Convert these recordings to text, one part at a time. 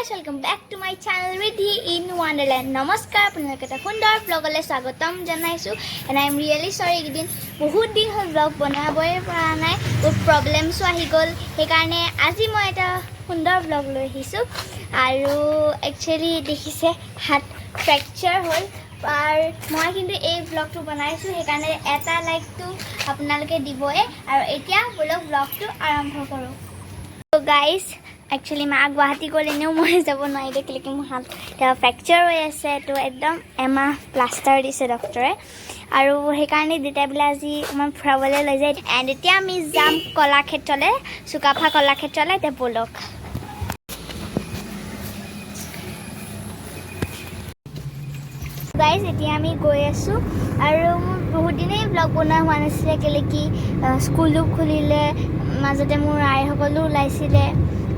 guys, welcome back to my channel Riddhi in Wonderland. Namaskar, আপোনালোকে সুন্দৰ ব্লগলৈ স্বাগতম জনাইছো and I am really sorry এদিন বহুত দিন হ'ল ব্লগ বনাবই পৰা নাই বহুত প্ৰবলেমছ আহি গ'ল সেইকাৰণে আজি মই এটা সুন্দৰ ব্লগ লৈ আহিছো আৰু একচুয়ালি দেখিছে হাত ফ্ৰেকচাৰ হ'ল আৰ মই কিন্তু এই ব্লগটো বনাইছো সেইকাৰণে এটা লাইকটো আপোনালোকে দিবই আৰু এতিয়া ব্লগটো আৰম্ভ কৰো So guys, actually मैं गुवाहाटी को लेने मैं जब नहीं देख लेकिन मोर हाथ फ्रैक्चर हो আছে তো একদম এমা প্লাষ্টাৰ দিছে ডক্টৰে আৰু হেকাৰণে দেতা বিলা আজি মই ফুৰাবলৈ লৈ যায় এণ্ড এতিয়া আমি যাম কলাক্ষেত্ৰলৈ সুকাফা কলাক্ষেত্ৰলৈ তে বলক গাইজ এতিয়া আমি গৈ আছো আৰু বহুত দিনেই ব্লগ বনোৱা হোৱা নাছিলে কেলে কি স্কুলো খুলিলে মাজতে মোৰ আই সকলো ওলাইছিলে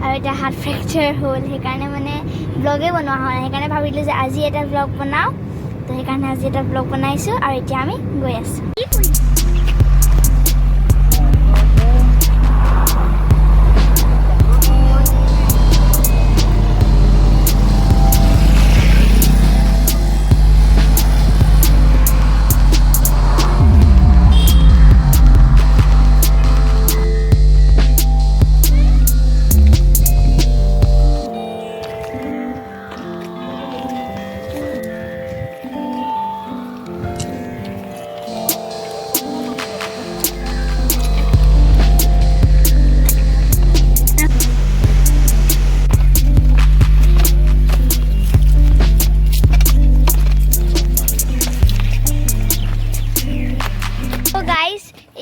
আৰু এটা হাত ফ্ৰেকচাৰ হ'ল সেইকাৰণে মানে ব্লগে বনোৱা হোৱা নাই সেইকাৰণে ভাবিলোঁ যে আজি এটা ব্লগ বনাওঁ তো সেইকাৰণে আজি এটা ব্লগ বনাইছোঁ আৰু এতিয়া আমি গৈ আছোঁ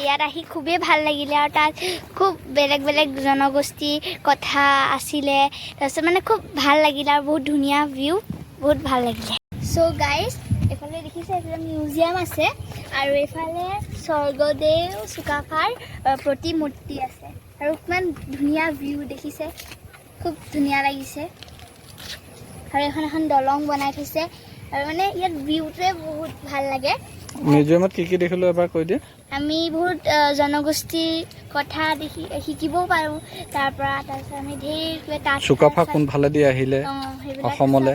ইয়াত আহি খুবেই ভাল লাগিলে আৰু তাত খুব বেলেগ বেলেগ জনগোষ্ঠীৰ কথা আছিলে তাৰপিছত মানে খুব ভাল লাগিলে আৰু বহুত ধুনীয়া ভিউ বহুত ভাল লাগিলে সো গাইজ এফালে দেখিছে এটা মিউজিয়াম আছে আৰু এফালে স্বৰ্গদেউ চুকাফাৰ প্ৰতিমূৰ্তি আছে আৰু কিমান ধুনীয়া ভিউ দেখিছে খুব ধুনীয়া লাগিছে আৰু এখন দলং বনাই থৈছে আৰু মানে ইয়াত ভিউটোৱে বহুত ভাল লাগে মিউজিয়ামত কি দেখিলো এবাৰ কৈ দিয়া আমি বহুত জনগোষ্ঠীৰ কথা দেখি শিকিবও পাৰো তাৰপিছত আমি ঢেৰ তাত চুকাফা কোন ফালে দি আহিলে অসমলে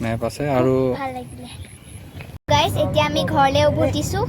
মেপ আছে আৰু ভাল লাগিলে গাইজ এতিয়া আমি ঘৰলৈ উভতিছো